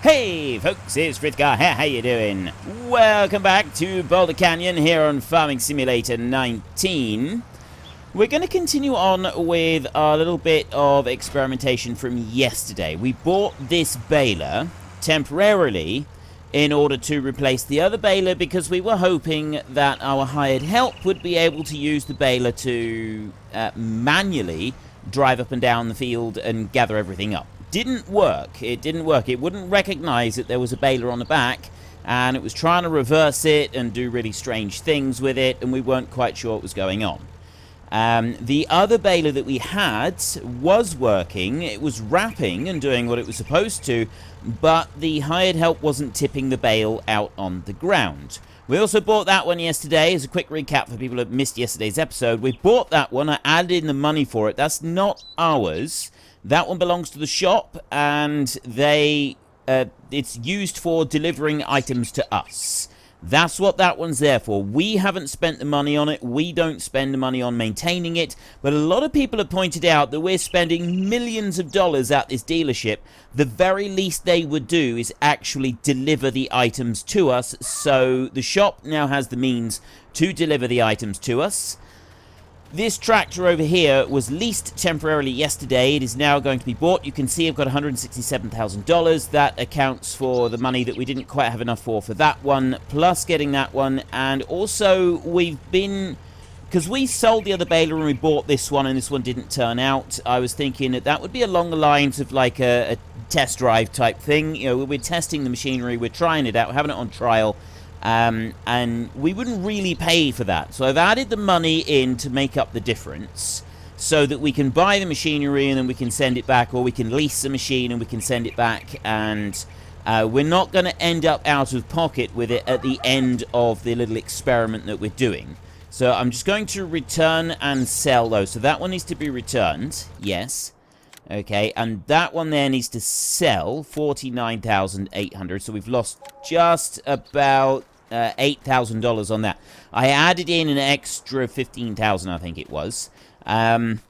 Hey folks, it's Frithgar here, how you doing? Welcome back to Boulder Canyon here on Farming Simulator 19. We're going to continue on with a little bit of experimentation from yesterday. We bought this baler temporarily in order to replace the other baler because we were hoping that our hired help would be able to use the baler to manually drive up and down the field and gather everything up. Didn't work. It didn't work. It wouldn't recognize that there was a baler on the back, and it was trying to reverse it and do really strange things with it, and we weren't quite sure what was going on. The other baler that we had was working. It was wrapping and doing what it was supposed to, but the hired help wasn't tipping the bale out on the ground. We also bought that one yesterday. As a quick recap for people that missed yesterday's episode, we bought that one. I added in the money for it. That's not ours. That one belongs to the shop, and it's used for delivering items to us. That's what that one's there for. We haven't spent the money on it. We don't spend the money on maintaining it. But a lot of people have pointed out that we're spending millions of dollars at this dealership. The very least they would do is actually deliver the items to us. So the shop now has the means to deliver the items to us. This tractor over here was leased temporarily yesterday. It is now going to be bought. You can see I've got $167,000. That accounts for the money that we didn't quite have enough for that one, plus getting that one. And also, we've been... because we sold the other baler and we bought this one, and this one didn't turn out. I was thinking that that would be along the lines of like a test drive type thing. You know, we're testing the machinery, we're trying it out, having it on trial. And we wouldn't really pay for that. So I've added the money in to make up the difference so that we can buy the machinery and then we can send it back, or we can lease the machine and we can send it back, and we're not going to end up out of pocket with it at the end of the little experiment that we're doing. So I'm just going to return and sell those. So that one needs to be returned. Yes. Okay, and that one there needs to sell, 49,800. So we've lost just about $8,000 on that. I added in an extra 15,000, I think it was, on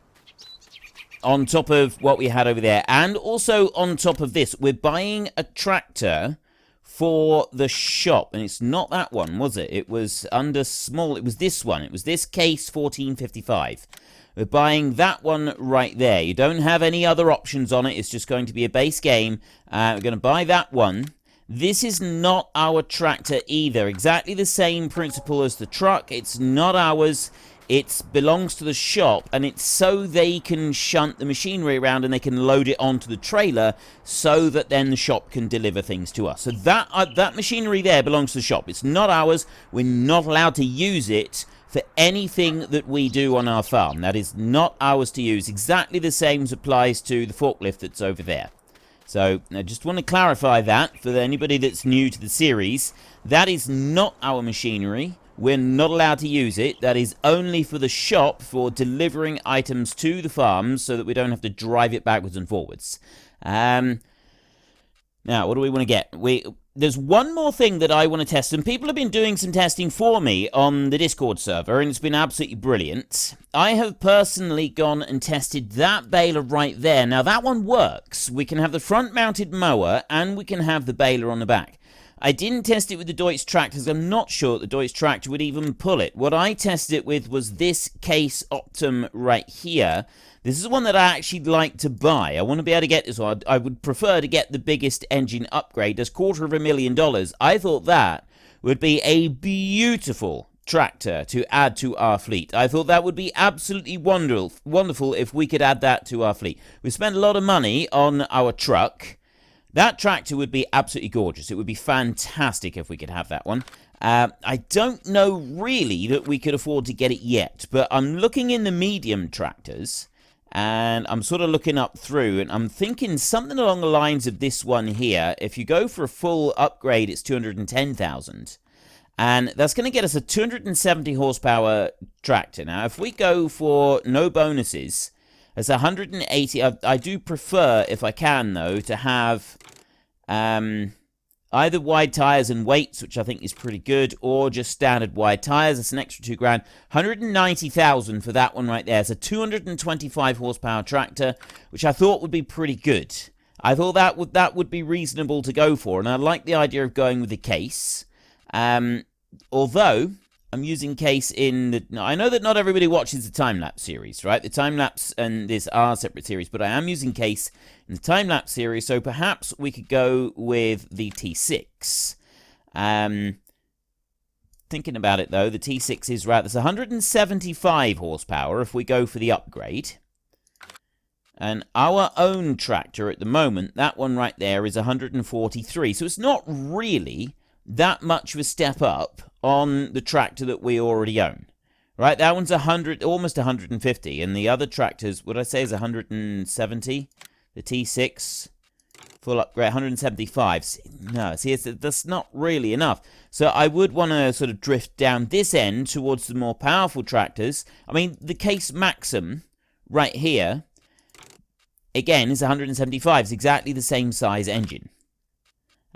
top of what we had over there. And also on top of this, we're buying a tractor for the shop. And it's not that one, was it? It was under small. It was this one. It was this case 1455. We're buying that one right there. You don't have any other options on it. It's just going to be a base game. We're going to buy that one. This is not our tractor either. Exactly the same principle as the truck. It's not ours. It belongs to the shop, and it's so they can shunt the machinery around and they can load it onto the trailer so that then the shop can deliver things to us. So that machinery there belongs to the shop. It's not ours. We're not allowed to use it for anything that we do on our farm. That is not ours to use. Exactly the same applies to the forklift that's over there. So I just want to clarify that for anybody that's new to the series. That is not our machinery. We're not allowed to use it. That is only for the shop for delivering items to the farms so that we don't have to drive it backwards and forwards. Now, what do we want to get? There's one more thing that I want to test, and people have been doing some testing for me on the Discord server, and it's been absolutely brilliant. I have personally gone and tested that baler right there. Now, that one works. We can have the front-mounted mower, and we can have the baler on the back. I didn't test it with the Deutz tractors. I'm not sure that the Deutz tractor would even pull it. What I tested it with was this Case Optum right here. This is one that I actually like to buy. I want to be able to get this one. I would prefer to get the biggest engine upgrade. That's $250,000. I thought that would be a beautiful tractor to add to our fleet. I thought that would be absolutely wonderful if we could add that to our fleet. We spent a lot of money on our truck. That tractor would be absolutely gorgeous. It would be fantastic if we could have that one. I don't know really that we could afford to get it yet, but I'm looking in the medium tractors, and I'm sort of looking up through, and I'm thinking something along the lines of this one here. If you go for a full upgrade, it's $210,000. And that's going to get us a 270 horsepower tractor. Now, if we go for no bonuses, it's 180. I do prefer, if I can, though, to have either wide tires and weights, which I think is pretty good, or just standard wide tires. That's an extra $2,000. 190,000 for that one right there. It's a 225 horsepower tractor, which I thought would be pretty good. I thought that would be reasonable to go for, and I like the idea of going with the case. Although I'm using case in the... I know that not everybody watches the time-lapse series, right? The time-lapse and this are separate series, but I am using case in the time-lapse series, so perhaps we could go with the T6. Thinking about it, though, the T6 is right. There's 175 horsepower if we go for the upgrade. And our own tractor at the moment, that one right there, is 143. So it's not really that much of a step up on the tractor that we already own. Right, that one's 100, almost 150. And the other tractors, what I say is 170. The T6, full upgrade, 175. No, see, that's not really enough. So I would want to sort of drift down this end towards the more powerful tractors. I mean, the Case Maxim right here, again, is 175. It's exactly the same size engine.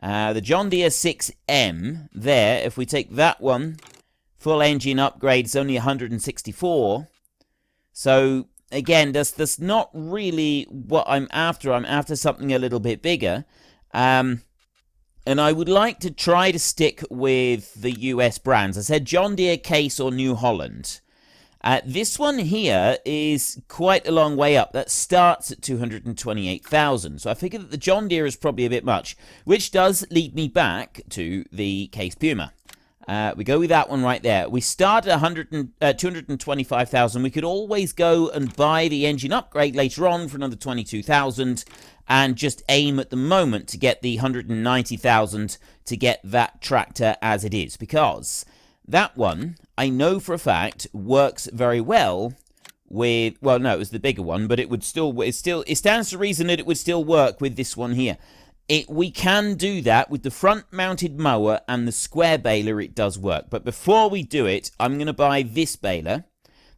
The John Deere 6M there, if we take that one, full engine upgrade, is only 164. So, again, that's not really what I'm after. I'm after something a little bit bigger. And I would like to try to stick with the US brands. I said John Deere, Case, or New Holland. This one here is quite a long way up. That starts at 228,000. So I figure that the John Deere is probably a bit much, which does lead me back to the Case Puma. We go with that one right there. We start at 225,000. We could always go and buy the engine upgrade later on for another 22,000 and just aim at the moment to get the 190,000 to get that tractor as it is, because that one, I know for a fact, works very well with, well, no, it was the bigger one, but it stands to reason that it would still work with this one here. We can do that with the front-mounted mower and the square baler. It does work. But before we do it, I'm going to buy this baler,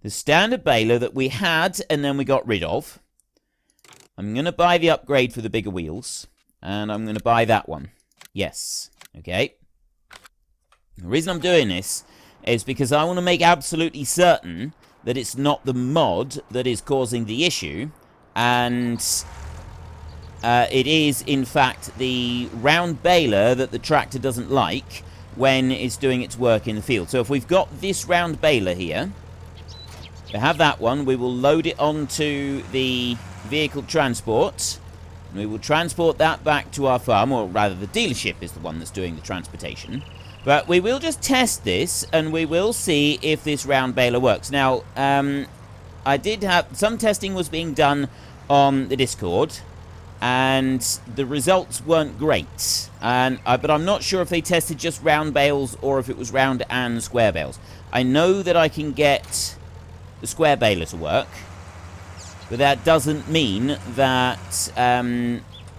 the standard baler that we had and then we got rid of. I'm going to buy the upgrade for the bigger wheels, and I'm going to buy that one. Yes. Okay. The reason I'm doing this is because I want to make absolutely certain that it's not the mod that is causing the issue, and it is, in fact, the round baler that the tractor doesn't like when it's doing its work in the field. So if we've got this round baler here, we have that one, we will load it onto the vehicle transport. We will transport that back to our farm, or rather the dealership is the one that's doing the transportation. But we will just test this, and we will see if this round baler works. Now, I did have... some testing was being done on the Discord, and the results weren't great. But I'm not sure if they tested just round bales or if it was round and square bales. I know that I can get the square baler to work, but that doesn't mean that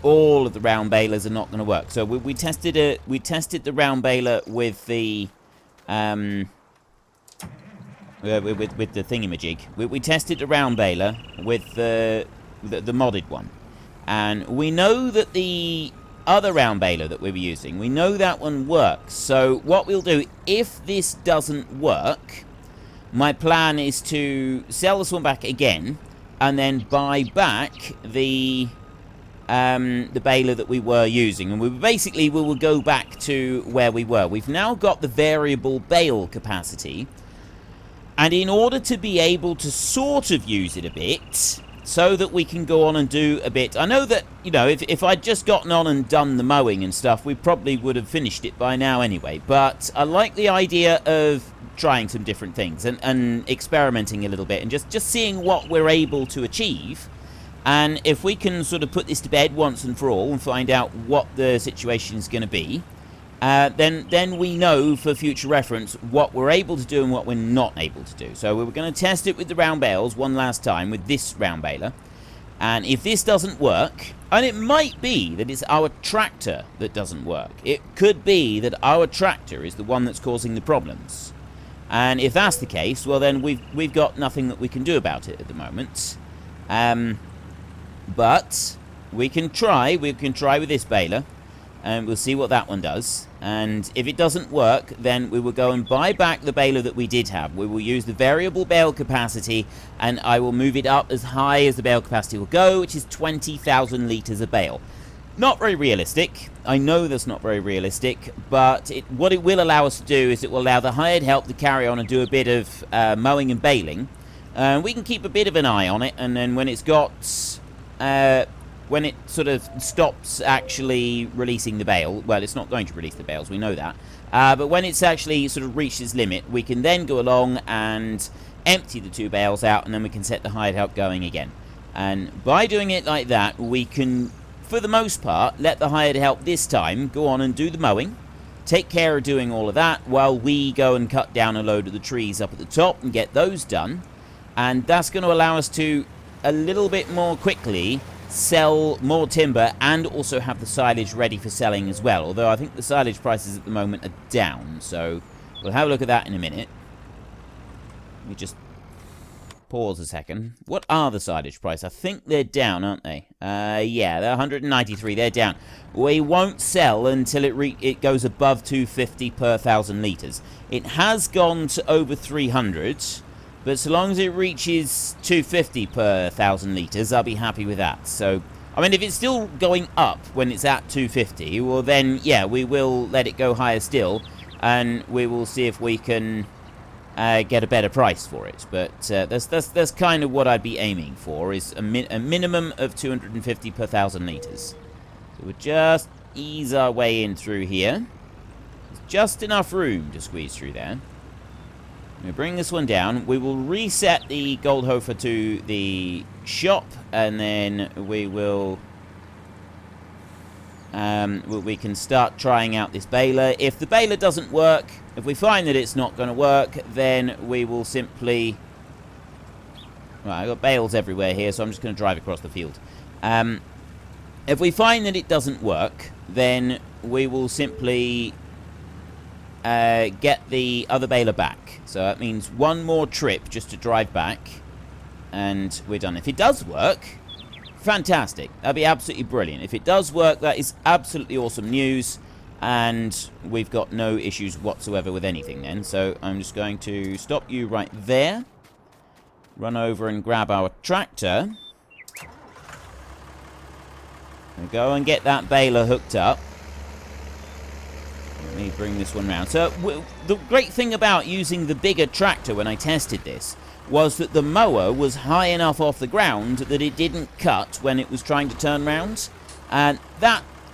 all of the round balers are not going to work. So we tested the round baler with the with the thingamajig. We tested the round baler with the modded one, and we know that the other round baler that we were using, we know that one works. So what we'll do, if this doesn't work, my plan is to sell this one back again and then buy back the baler that we were using, and we will go back to where we were. We've now got the variable bale capacity, and in order to be able to sort of use it a bit, so that we can go on and do a bit, I know that, you know, if I'd just gotten on and done the mowing and stuff, we probably would have finished it by now anyway, but I like the idea of trying some different things and experimenting a little bit and just seeing what we're able to achieve. And if we can sort of put this to bed once and for all and find out what the situation is going to be, then we know for future reference what we're able to do and what we're not able to do. So we're going to test it with the round bales one last time with this round baler. And if this doesn't work, and it might be that it's our tractor that doesn't work. It could be that our tractor is the one that's causing the problems. And if that's the case, well then we've got nothing that we can do about it at the moment. But we can try with this baler. and we'll see what that one does. And if it doesn't work, then we will go and buy back the baler that we did have. We will use the variable bale capacity, and I will move it up as high as the bale capacity will go, which is 20,000 litres a bale. Not very realistic. I know that's not very realistic, but what it will allow us to do is it will allow the hired help to carry on and do a bit of mowing and baling. We can keep a bit of an eye on it, and then when it's got... when it sort of stops actually releasing the bale, well, it's not going to release the bales, we know that, but when it's actually sort of reached its limit, we can then go along and empty the 2 bales out, and then we can set the hired help going again. And by doing it like that, we can, for the most part, let the hired help this time go on and do the mowing, take care of doing all of that, while we go and cut down a load of the trees up at the top and get those done. And that's going to allow us to, a little bit more quickly, sell more timber and also have the silage ready for selling as well. Although I think the silage prices at the moment are down, so we'll have a look at that in a minute. Let me just pause a second. What are the silage prices? I think they're down, aren't they? Yeah, they're 193. They're down. We won't sell until it goes above 250 per 1,000 litres. It has gone to over 300. But so long as it reaches 250 per 1,000 litres, I'll be happy with that. So, I mean, if it's still going up when it's at 250, well then, yeah, we will let it go higher still. And we will see if we can get a better price for it. But that's kind of what I'd be aiming for, is a minimum of 250 per 1,000 litres. So we'll just ease our way in through here. There's just enough room to squeeze through there. We bring this one down. We will reset the Goldhofer to the shop, and then we will we can start trying out this baler. If the baler doesn't work, if we find that it's not going to work, then we will simply... Well, I've got bales everywhere here, so I'm just going to drive across the field. If we find that it doesn't work, then we will simply get the other baler back. So that means one more trip just to drive back, and we're done. If it does work, fantastic. That'd be absolutely brilliant. If it does work, that is absolutely awesome news, and we've got no issues whatsoever with anything then. So I'm just going to stop you right there, run over and grab our tractor, and go and get that baler hooked up. Let me bring this one round. So, the great thing about using the bigger tractor when I tested this was that the mower was high enough off the ground that it didn't cut when it was trying to turn round. And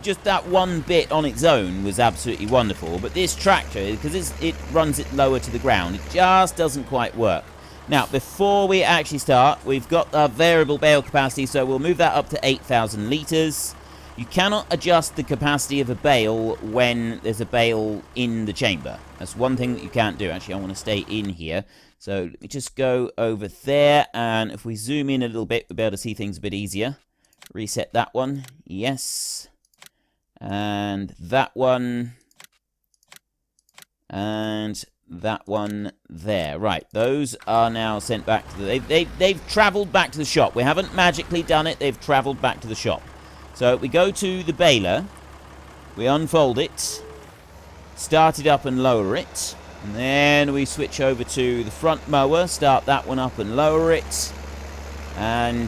just that one bit on its own was absolutely wonderful. But this tractor, because it runs it lower to the ground, it just doesn't quite work. Now, before we actually start, we've got our variable bale capacity, so we'll move that up to 8,000 litres. You cannot adjust the capacity of a bale when there's a bale in the chamber. That's one thing that you can't do. Actually, I want to stay in here. So let me just go over there, and if we zoom in a little bit, we'll be able to see things a bit easier. Reset that one. Yes. And that one. And that one there. Right, those are now sent back to they've travelled back to the shop. We haven't magically done it. They've travelled back to the shop. So we go to the baler, we unfold it, start it up and lower it, and then we switch over to the front mower, start that one up and lower it, and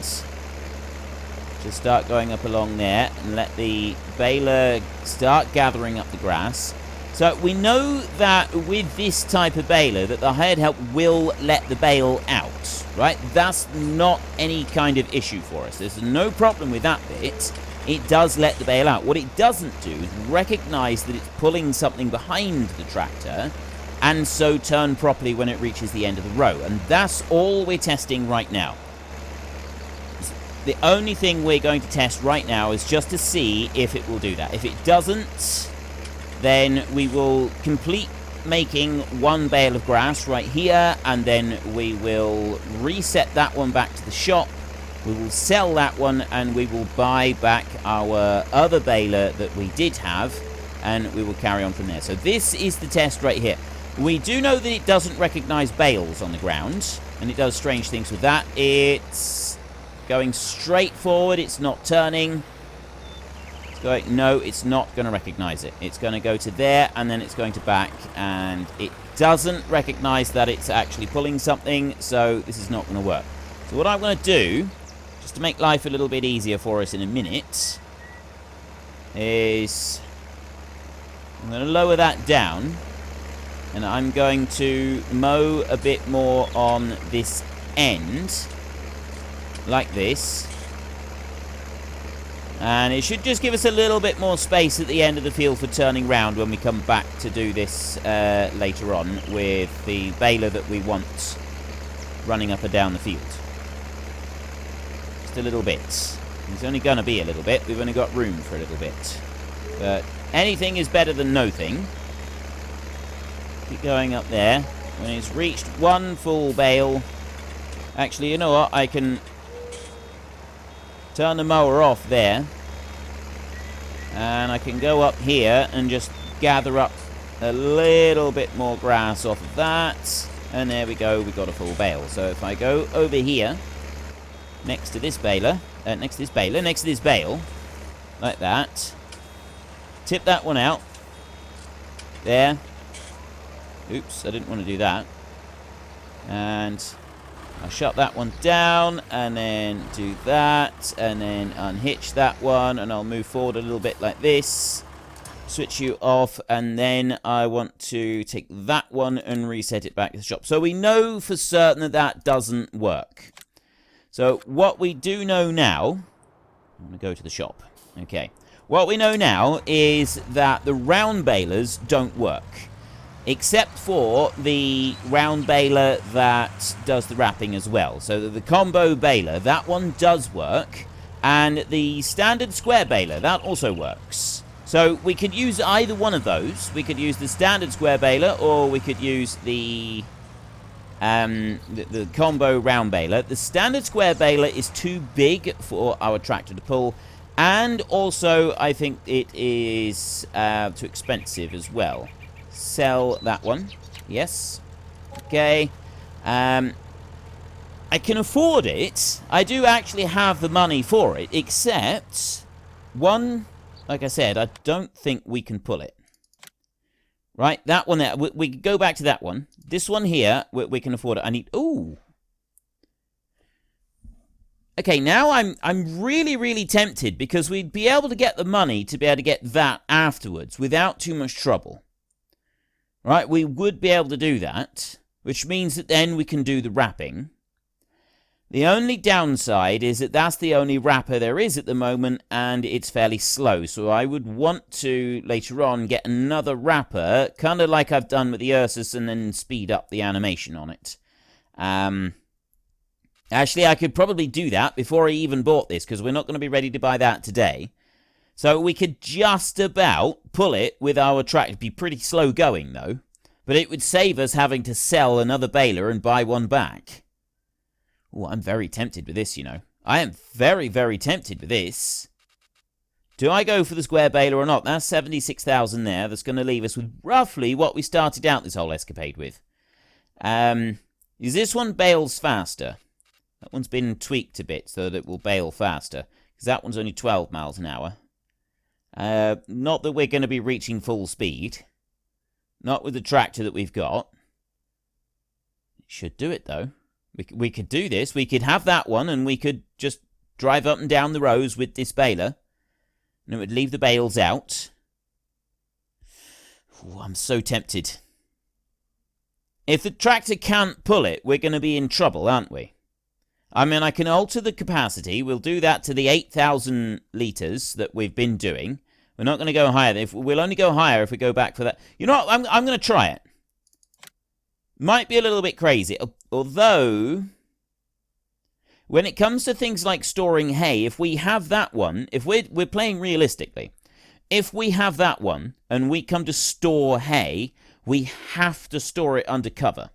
just start going up along there and let the baler start gathering up the grass. So we know that with this type of baler that the hired help will let the bale out, right? That's not any kind of issue for us. There's no problem with that bit. It does let the bale out. What it doesn't do is recognise that it's pulling something behind the tractor, and so turn properly when it reaches the end of the row. And that's all we're testing right now. The only thing we're going to test right now is just to see if it will do that. If it doesn't, then we will complete making one bale of grass right here, and then we will reset that one back to the shop. We will sell that one, and we will buy back our other baler that we did have, and we will carry on from there. So this is the test right here. We do know that it doesn't recognise bales on the ground, and it does strange things with that. It's going straight forward. It's not turning. It's going... No, it's not going to recognize it. It's going to go to there, and then it's going to back, and it doesn't recognize that it's actually pulling something, so this is not going to work. So what I'm going to do, just to make life a little bit easier for us in a minute, is I'm going to lower that down, and I'm going to mow a bit more on this end, like this. And it should just give us a little bit more space at the end of the field for turning round when we come back to do this later on with the baler that we want running up and down the field. Just a little bit. It's only going to be a little bit. We've only got room for a little bit. But anything is better than nothing. Keep going up there. When it's reached one full bale... Actually, you know what? I can... turn the mower off there, and I can go up here and just gather up a little bit more grass off of that, and there we go, we got a full bale. So if I go over here next to this bale, like that, tip that one out there. Oops, I didn't want to do that. And I'll shut that one down, and then do that, and then unhitch that one, and I'll move forward a little bit like this. Switch you off, and then I want to take that one and reset it back to the shop. So we know for certain that that doesn't work. So what we do know now... I'm going to go to the shop. Okay. What we know now is that the round balers don't work. Except for the round baler that does the wrapping as well. So the combo baler, that one does work. And the standard square baler, that also works. So we could use either one of those. We could use the standard square baler, or we could use the combo round baler. The standard square baler is too big for our tractor to pull. And also, I think it is too expensive as well. Sell that one. Yes. Okay. I can afford it. I do actually have the money for it. Except, one, like I said, I don't think we can pull it. Right? That one there. We can go back to that one. This one here, we can afford it. I need... Ooh. Okay, now I'm really, really tempted, because we'd be able to get the money to be able to get that afterwards without too much trouble. Right, we would be able to do that, which means that then we can do the wrapping. The only downside is that that's the only wrapper there is at the moment, and it's fairly slow. So I would want to, later on, get another wrapper, kind of like I've done with the Ursus, and then speed up the animation on it. Actually, I could probably do that before I even bought this, because we're not going to be ready to buy that today. So we could just about pull it with our tractor. It'd be pretty slow going, though. But it would save us having to sell another baler and buy one back. Oh, I'm very tempted with this, you know. I am very, very tempted with this. Do I go for the square baler or not? That's 76,000 there. That's going to leave us with roughly what we started out this whole escapade with. Is this one bales faster? That one's been tweaked a bit so that it will bale faster. Because that one's only 12 miles an hour. Not that we're going to be reaching full speed. Not with the tractor that we've got. It should do it, though. We could do this. We could have that one, and we could just drive up and down the rows with this baler. And it would leave the bales out. Ooh, I'm so tempted. If the tractor can't pull it, we're going to be in trouble, aren't we? I mean, I can alter the capacity. We'll do that to the 8,000 litres that we've been doing. We're not going to go higher. We'll only go higher if we go back for that. You know what? I'm going to try it. Might be a little bit crazy. Although, when it comes to things like storing hay, if we have that one, if we're playing realistically, if we have that one and we come to store hay, we have to store it under cover.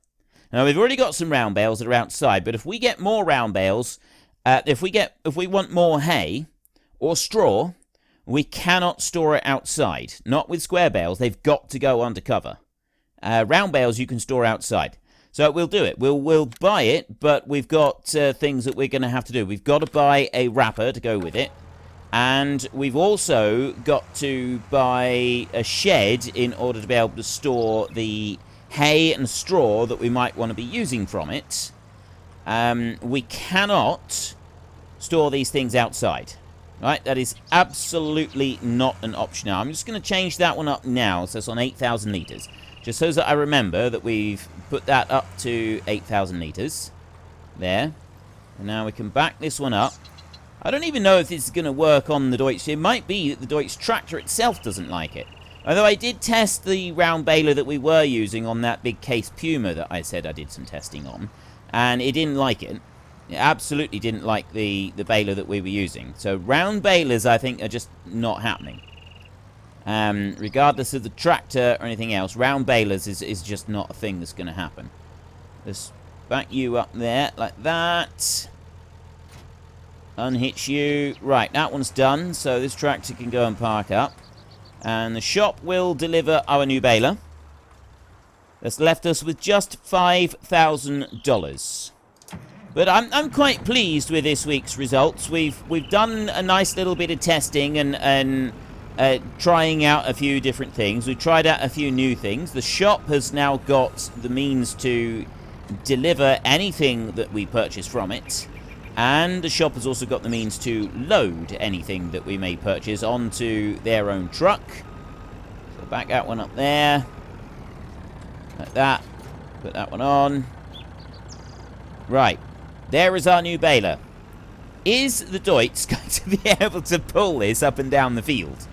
Now, we've already got some round bales that are outside, but if we get more round bales, if we want more hay or straw, we cannot store it outside. Not with square bales. They've got to go under cover. Round bales you can store outside. So we'll do it. We'll buy it, but we've got things that we're going to have to do. We've got to buy a wrapper to go with it. And we've also got to buy a shed in order to be able to store the hay and straw that we might want to be using from it. We cannot store these things outside. Right, that is absolutely not an option now. I'm just going to change that one up now, so it's on 8,000 litres. Just so that I remember that we've put that up to 8,000 litres. There. And now we can back this one up. I don't even know if this is going to work on the Deutsch. It might be that the Deutsch tractor itself doesn't like it. Although I did test the round baler that we were using on that big case Puma that I said I did some testing on. And it didn't like it. It absolutely didn't like the baler that we were using. So round balers, I think, are just not happening. Regardless of the tractor or anything else, round balers is just not a thing that's going to happen. Let's back you up there like that. Unhitch you. Right, that one's done. So this tractor can go and park up. And the shop will deliver our new baler. That's left us with just $5,000. But I'm quite pleased with this week's results. We've done a nice little bit of testing and trying out a few different things. We've tried out a few new things. The shop has now got the means to deliver anything that we purchase from it. And the shop has also got the means to load anything that we may purchase onto their own truck. So back that one up there. Like that. Put that one on. Right. There is our new baler. Is the Deutsch going to be able to pull this up and down the field?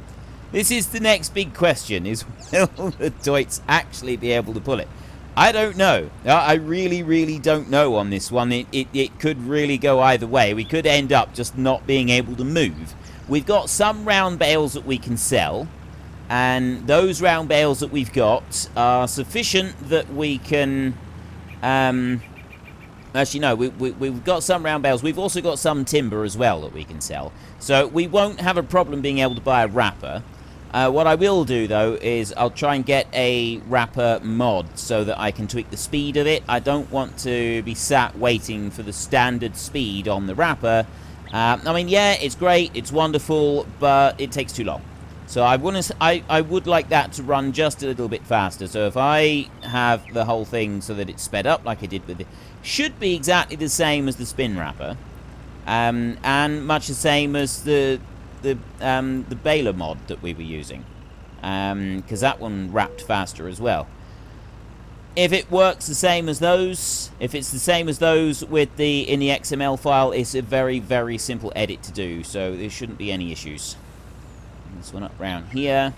This is the next big question, is will the Deutsch actually be able to pull it? I don't know. I really, really don't know on this one. It could really go either way. We could end up just not being able to move. We've got some round bales that we can sell. And those round bales that we've got are sufficient that we can... Actually, no, we've got some round bales. We've also got some timber as well that we can sell. So we won't have a problem being able to buy a wrapper. What I will do, though, is I'll try and get a wrapper mod so that I can tweak the speed of it. I don't want to be sat waiting for the standard speed on the wrapper. I mean, yeah, it's great, it's wonderful, but it takes too long. So I would like that to run just a little bit faster. So if I have the whole thing so that it's sped up like I did with it, should be exactly the same as the spin wrapper, and much the same as the baler mod that we were using, because that one wrapped faster as well. If it works the same as those, if it's the same as those with in the XML file, it's a very, very simple edit to do, so there shouldn't be any issues. This one up round here.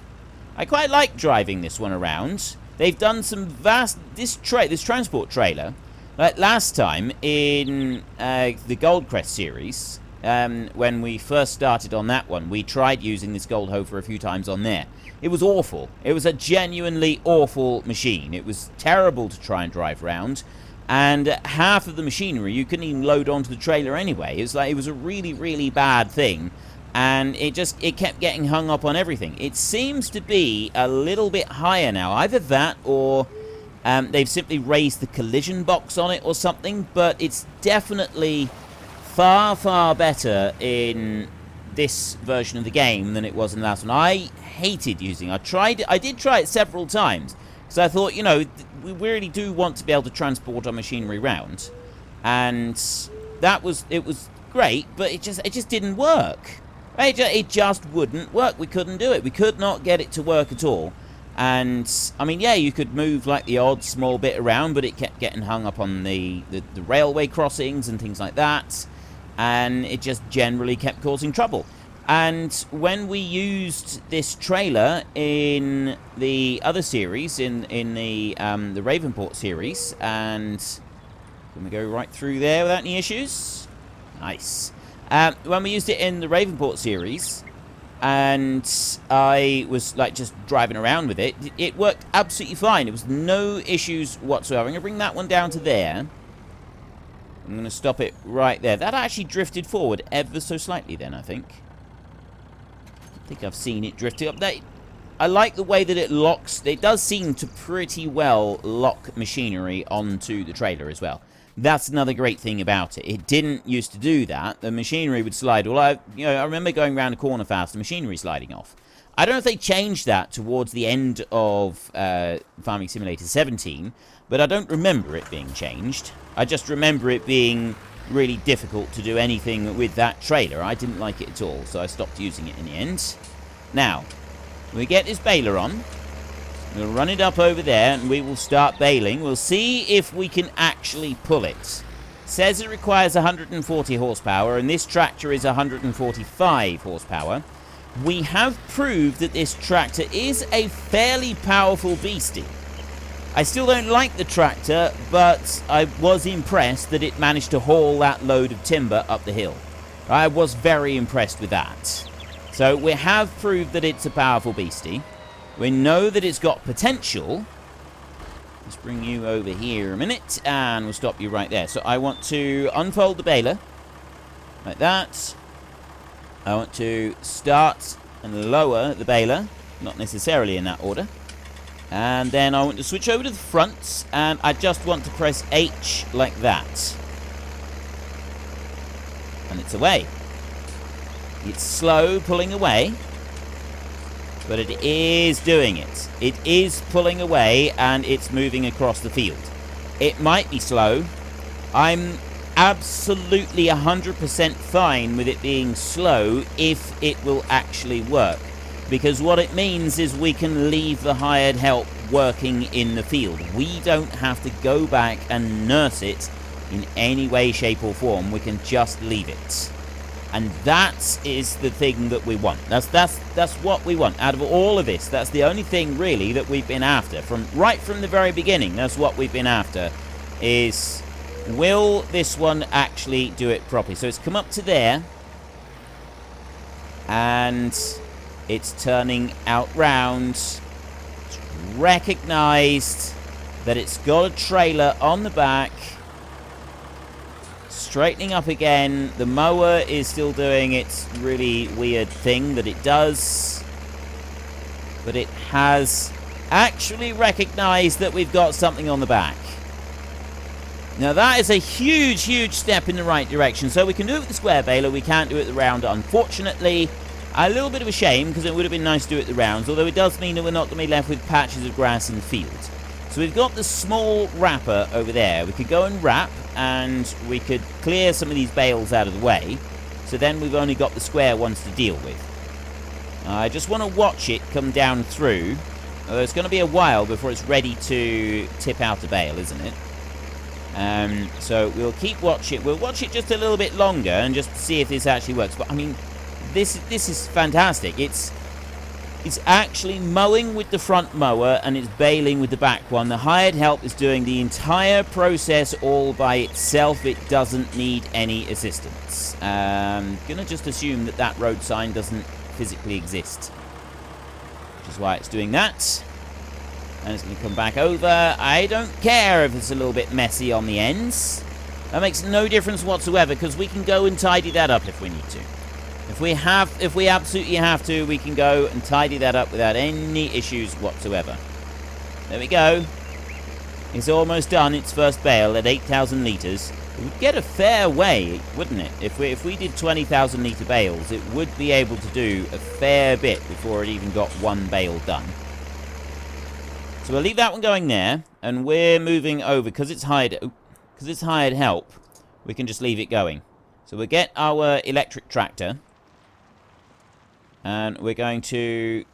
I quite like driving this one around. They've done some vast... This transport trailer, like last time in the Goldcrest series, when we first started on that one, we tried using this Gold Hofer a few times on there. It was awful. It was a genuinely awful machine. It was terrible to try and drive around. And half of the machinery you couldn't even load onto the trailer anyway. It was a really, really bad thing. And it kept getting hung up on everything. It seems to be a little bit higher now. Either that or they've simply raised the collision box on it or something. But it's definitely far, far better in this version of the game than it was in the last one. I hated using it. I did try it several times. Because I thought, you know, we really do want to be able to transport our machinery around. And it was great, but it just didn't work. It just wouldn't work. We couldn't do it. We could not get it to work at all. And, I mean, yeah, you could move, like, the odd small bit around, but it kept getting hung up on the railway crossings and things like that. And it just generally kept causing trouble. And when we used this trailer in the other series, in the Ravenport series, and can we go right through there without any issues? Nice. When we used it in the Ravenport series, and I was like just driving around with it, it worked absolutely fine. There was no issues whatsoever. I'm going to bring that one down to there. I'm going to stop it right there. That actually drifted forward ever so slightly then, I think. I think I've seen it drifting up there. I like the way that it locks. It does seem to pretty well lock machinery onto the trailer as well. That's another great thing about it. It didn't used to do that. The machinery would slide. Well, I remember going around a corner fast, the machinery sliding off. I don't know if they changed that towards the end of Farming Simulator 17, but I don't remember it being changed. I just remember it being really difficult to do anything with that trailer. I didn't like it at all, so I stopped using it in the end. Now, we get this baler on. We'll run it up over there, and we will start baling. We'll see if we can actually pull it. It says it requires 140 horsepower, and this tractor is 145 horsepower. We have proved that this tractor is a fairly powerful beastie. I still don't like the tractor, but I was impressed that it managed to haul that load of timber up the hill. I was very impressed with that. So we have proved that it's a powerful beastie. We know that it's got potential. Let's bring you over here a minute, and we'll stop you right there. So I want to unfold the baler, like that. I want to start and lower the baler, not necessarily in that order. And then I want to switch over to the front, and I just want to press H like that. And it's away. It's slow pulling away, but it is doing it. It is pulling away, and it's moving across the field. It might be slow. I'm absolutely 100% fine with it being slow if it will actually work. Because what it means is we can leave the hired help working in the field. We don't have to go back and nurse it in any way, shape or form. We can just leave it. And that is the thing that we want. That's what we want. Out of all of this, that's the only thing really that we've been after. Right from the very beginning, that's what we've been after. Is, will this one actually do it properly? So it's come up to there. And it's turning out round. It's recognized that it's got a trailer on the back. Straightening up again. The mower is still doing its really weird thing that it does. But it has actually recognized that we've got something on the back. Now that is a huge, huge step in the right direction. So we can do it with the square baler. We can't do it with the round, unfortunately. A little bit of a shame, because it would have been nice to do it with the rounds. Although it does mean that we're not going to be left with patches of grass in the field. So we've got the small wrapper over there. We could go and wrap, and we could clear some of these bales out of the way. So then we've only got the square ones to deal with. I just want to watch it come down through. Although it's going to be a while before it's ready to tip out a bale, isn't it? So we'll keep watching. We'll watch it just a little bit longer and just see if this actually works. But I mean, this is fantastic. It's actually mowing with the front mower, and it's baling with the back one. The hired help is doing the entire process all by itself. It doesn't need any assistance. Gonna just assume that that road sign doesn't physically exist, which is why it's doing that. And it's going to come back over. I don't care if it's a little bit messy on the ends. That makes no difference whatsoever, because we can go and tidy that up if we need to. If we absolutely have to, we can go and tidy that up without any issues whatsoever. There we go. It's almost done its first bale at 8,000 litres. It would get a fair way, wouldn't it? If we did 20,000 litre bales, it would be able to do a fair bit before it even got one bale done. So we'll leave that one going there, and we're moving over, because it's hired help, we can just leave it going. So we'll get our electric tractor, and we're going to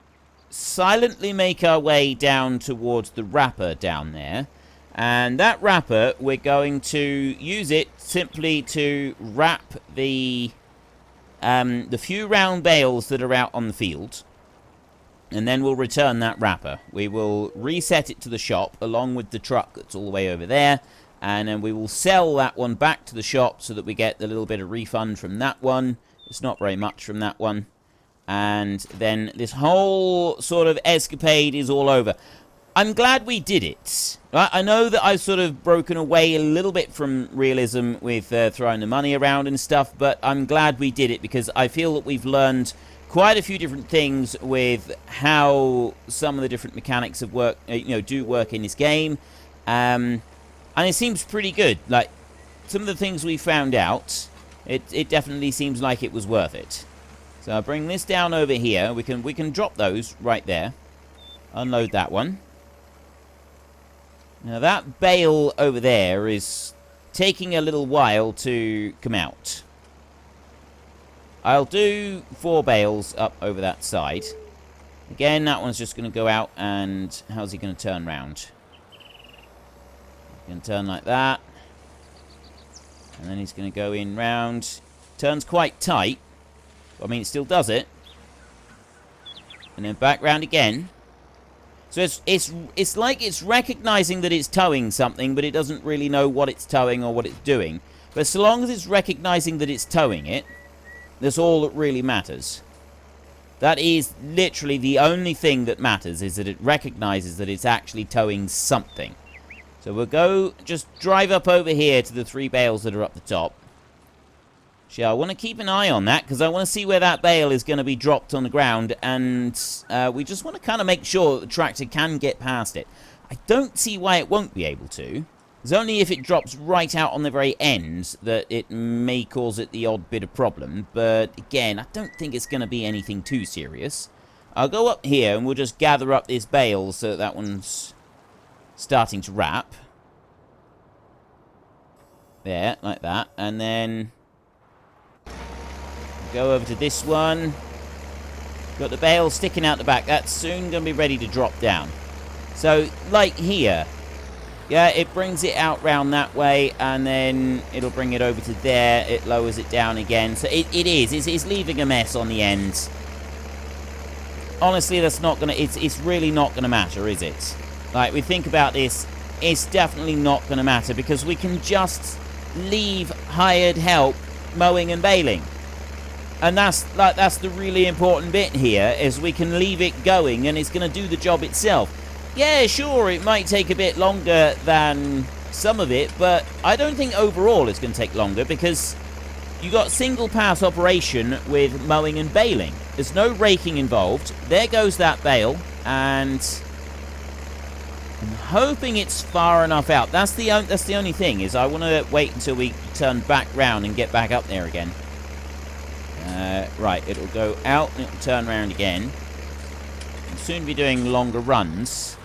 silently make our way down towards the wrapper down there. And that wrapper, we're going to use it simply to wrap the few round bales that are out on the field. And then we'll return that wrapper. We will reset it to the shop along with the truck that's all the way over there. And then we will sell that one back to the shop so that we get the little bit of refund from that one. It's not very much from that one. And then this whole sort of escapade is all over. I'm glad we did it. I know that I've sort of broken away a little bit from realism with throwing the money around and stuff. But I'm glad we did it, because I feel that we've learned quite a few different things with how some of the different mechanics of work, do work in this game, and it seems pretty good. Like, some of the things we found out, it definitely seems like it was worth it. So I'll bring this down over here. We can drop those right there. Unload that one. Now that bale over there is taking a little while to come out. I'll do 4 bales up over that side. Again, that one's just going to go out, and how's he going to turn round? He's going to turn like that. And then he's going to go in round. Turns quite tight. I mean, it still does it. And then back round again. So it's like it's recognizing that it's towing something, but it doesn't really know what it's towing or what it's doing. But so long as it's recognizing that it's towing it, that's all that really matters. That is literally the only thing that matters, is that it recognizes that it's actually towing something. So we'll go, just drive up over here to the 3 bales that are up the top. I want to keep an eye on that, because I want to see where that bale is going to be dropped on the ground, and we just want to kind of make sure that the tractor can get past it. I don't see why it won't be able to. It's only if it drops right out on the very end that it may cause it the odd bit of problem, but again, I don't think it's going to be anything too serious. I'll go up here, and we'll just gather up this bale so that one's starting to wrap. There, like that, and then go over to this one. Got the bale sticking out the back. That's soon going to be ready to drop down. So, like here, yeah, it brings it out round that way, and then it'll bring it over to there. It lowers it down again. So it's leaving a mess on the ends. Honestly, that's not going to, it's really not going to matter, is it? Like, we think about this, it's definitely not going to matter, because we can just leave hired help mowing and baling. And that's the really important bit here, is we can leave it going and it's going to do the job itself. Yeah, sure, it might take a bit longer than some of it, but I don't think overall it's going to take longer, because you got single pass operation with mowing and baling. There's no raking involved. There goes that bale, and I'm hoping it's far enough out. That's the only thing, is I want to wait until we turn back round and get back up there again. Right, it'll go out and it'll turn around again. We'll soon be doing longer runs.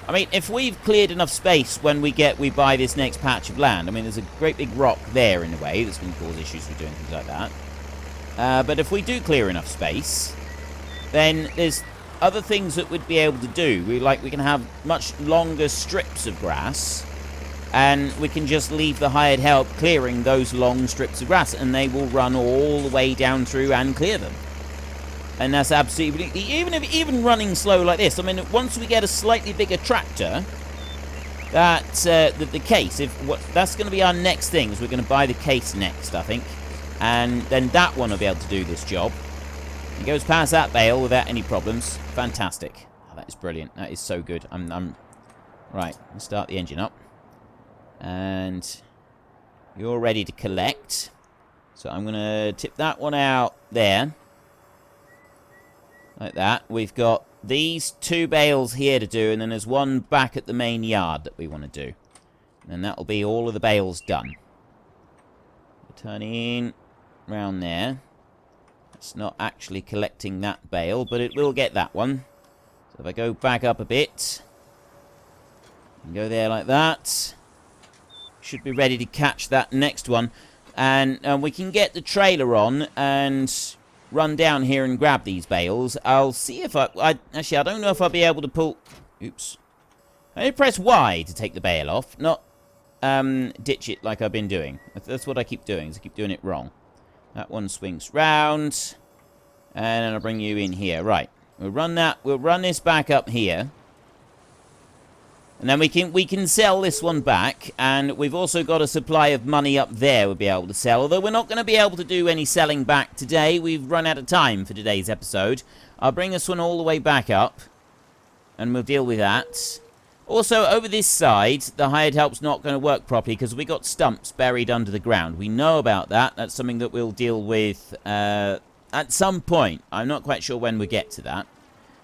I mean, if we've cleared enough space when we buy this next patch of land, I mean, there's a great big rock there in a way that's going to cause issues with doing things like that. But if we do clear enough space, then there's other things that we'd be able to do. We can have much longer strips of grass, and we can just leave the hired help clearing those long strips of grass, and they will run all the way down through and clear them. And that's absolutely, even running slow like this. I mean, once we get a slightly bigger tractor, that's the case. That's going to be our next thing. Is we're going to buy the case next, I think, and then that one will be able to do this job. It goes past that bale without any problems. Fantastic. Oh, that is brilliant. That is so good. Right. Let's start the engine up. And you're ready to collect. So I'm going to tip that one out there. Like that. We've got these 2 bales here to do, and then there's one back at the main yard that we want to do. And that'll be all of the bales done. Turn in round there. It's not actually collecting that bale, but it will get that one. So if I go back up a bit, and go there like that, should be ready to catch that next one. And we can get the trailer on and run down here and grab these bales. I'll see if actually, I don't know if I'll be able to pull... Oops. I need to press Y to take the bale off, not ditch it like I've been doing. That's what I keep doing, is I keep doing it wrong. That one swings round, and then I'll bring you in here. Right, we'll run this back up here, and then we can sell this one back. And we've also got a supply of money up there we'll be able to sell. Although we're not going to be able to do any selling back today. We've run out of time for today's episode. I'll bring this one all the way back up, and we'll deal with that. Also, over this side, the hired help's not going to work properly because we got stumps buried under the ground. We know about that. That's something that we'll deal with at some point. I'm not quite sure when we get to that.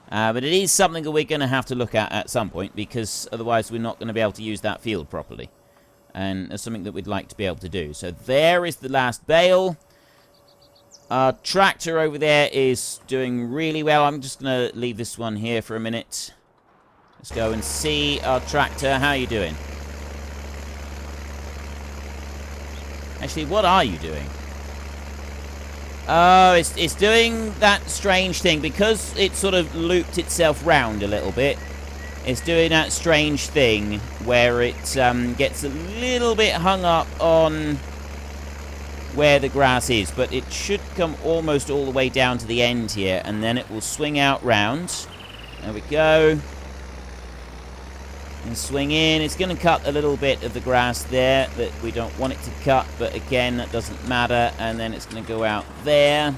But it is something that we're going to have to look at some point, because otherwise we're not going to be able to use that field properly. And that's something that we'd like to be able to do. So there is the last bale. Our tractor over there is doing really well. I'm just going to leave this one here for a minute. Let's go and see our tractor. How are you doing? Actually, what are you doing? Oh, it's doing that strange thing. Because it sort of looped itself round a little bit. It's doing that strange thing where it gets a little bit hung up on where the grass is, but it should come almost all the way down to the end here, and then it will swing out round. There we go. And swing in. It's going to cut a little bit of the grass there that we don't want it to cut, but again, that doesn't matter. And then it's going to go out there.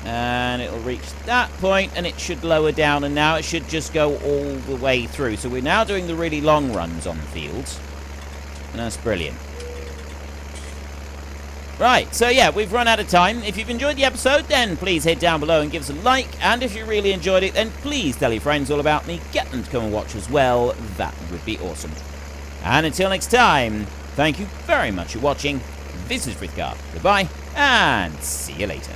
And it'll reach that point, and it should lower down, and now it should just go all the way through. So we're now doing the really long runs on the fields. And that's brilliant. Right, so yeah, we've run out of time. If you've enjoyed the episode, then please head down below and give us a like. And if you really enjoyed it, then please tell your friends all about me. Get them to come and watch as well. That would be awesome. And until next time, thank you very much for watching. This is Frithgar. Goodbye, and see you later.